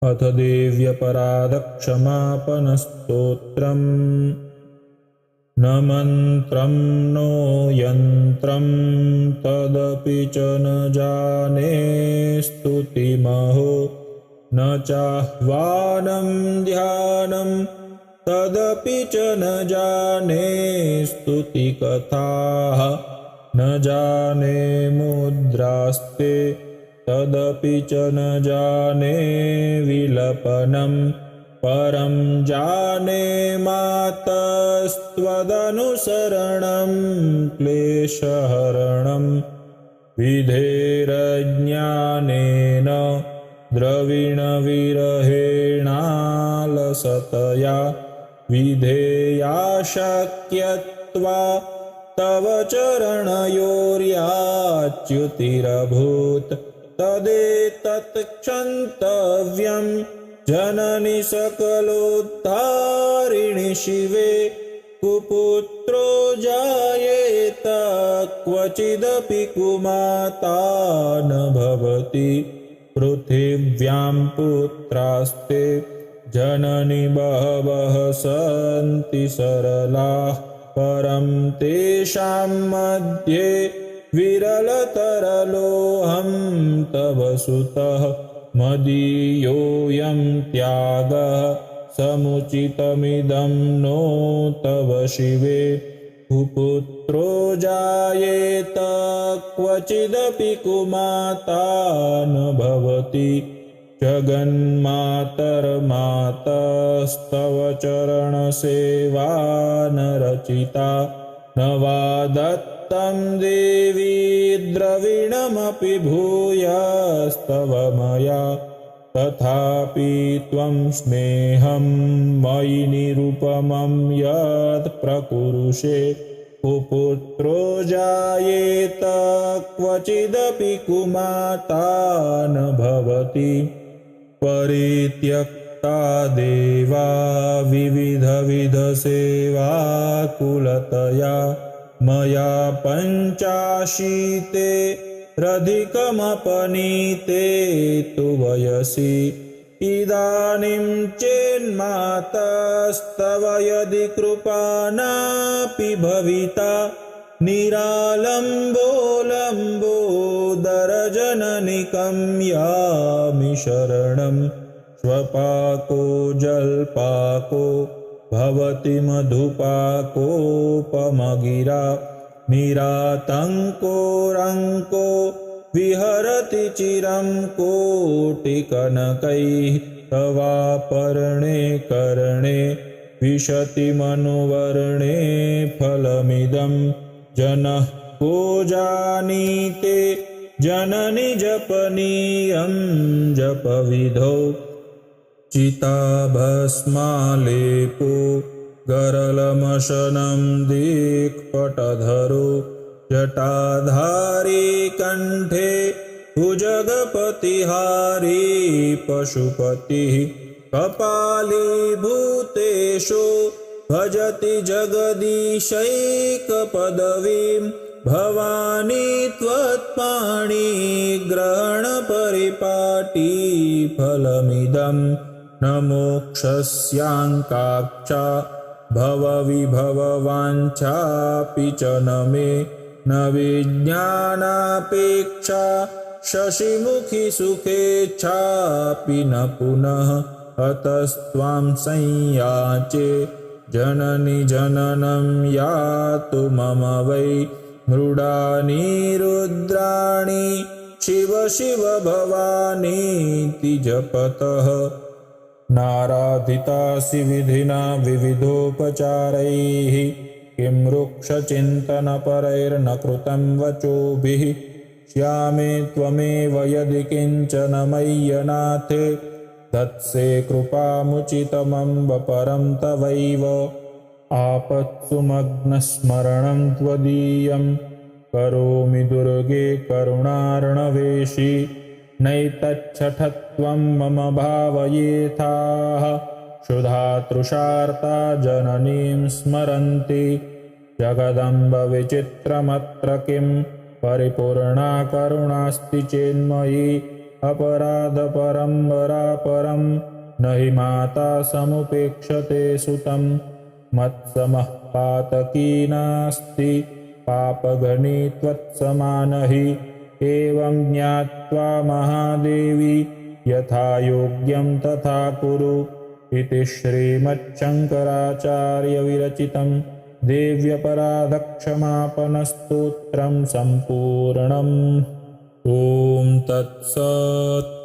अथ देव्यपराधक्षमापनस्तोत्रम्। न मन्त्रं नो यन्त्रं तदपि च न जाने स्तुतिमहो न चाह्वानं ध्यानं तदपि च न जाने स्तुतिकथाः न जाने मुद्रास्ते तदपि च न जाने विलपनं परं जाने मातस्त्वदनुसरणं क्लेशहरणं विधेरज्ञानेन द्रविणविरहेणालसतया विधेया शक्यत्वा तव चरणयोर्याच्युतिरभूत् तदेतत् क्षन्तव्यं जननि सकलोद्धारिणि शिवे कुपुत्रो जायेत क्वचिदपि कुमाता न भवति पृथिव्यां पुत्रास्ते जननि बहवः सन्ति सरलाः परं तेषां मध्ये विरलतरलोऽहं तव सुतः मदीयोऽयं त्यागः समुचितमिदं नो तव शिवे कुपुत्रो जायेत क्वचिदपि कुमाता न भवति जगन्मातर्मातस्तव चरणसेवा न रचिता न वा दत्तं देवी द्रविणमपि भूयस्तव मया तथापि त्वं स्नेहं मयि निरुपमं यत् प्रकुरुषे कुपुत्रो जायेत क्वचिदपि कुमाता न भवति परित्यक्ता देवा विविधविधसेवाकुलतया मया पञ्चाशीते रधिकमपनीते तु वयसि इदानीं चेन्मातस्तव यदि कृपा नापि भविता निरालम्बोलम्बोदरजननिकं यामि शरणं स्वपाको जल्पाको भवति मधुपाकोपमगिरा निरातङ्कोरङ्को विहरति चिरं कोटिकनकैः तवापर्णे कर्णे विशति मनुवर्णे फलमिदं जनः को जानीते जननि जपनीयं जपविधौ चिताभस्मालेपो गरलमशनं दिक्पटधरो जटाधारी कण्ठे भुजगपतिहारी पशुपतिः कपालीभूतेषु भजति जगदीशैकपदवीं भवानी त्वत्पाणिग्रहणपरिपाटी फलमिदं न मोक्षस्याङ्काक्षा भवविभववाञ्छापि च न मे न विज्ञानापेक्षा शशिमुखि सुखेच्छापि न पुनः अतस्त्वां संयाचे जननि जननं यातु मम वै मृडानि रुद्राणि शिव शिव भवानीति जपतः नाराधितासि विधिना विविधोपचारैः किं वृक्षचिन्तनपरैर्न कृतं वचोभिः श्यामे त्वमेव यदि किञ्चन मय्यनाथे तत्से कृपामुचितमम्ब परं तवैव आपत्सु मग्नस्मरणं त्वदीयं करोमि दुर्गे करुणार्णवेशी नैतच्छठत्वं मम भावयेथाः क्षुधा तृषार्ता जननीं स्मरन्ति जगदम्ब विचित्रमत्र किं परिपूर्णा करुणास्ति चेन्मयि अपराधपरम्परापरं न हि माता समुपेक्षते सुतं मत्समः पातकी नास्ति पापगणे त्वत्समान हि एवं ज्ञात्वा महादेवी यथा योग्यं तथा कुरु इति श्रीमच्छङ्कराचार्यविरचितं देव्यपराधक्षमापनस्तोत्रं सम्पूर्णम्। ॐ तत्सत्।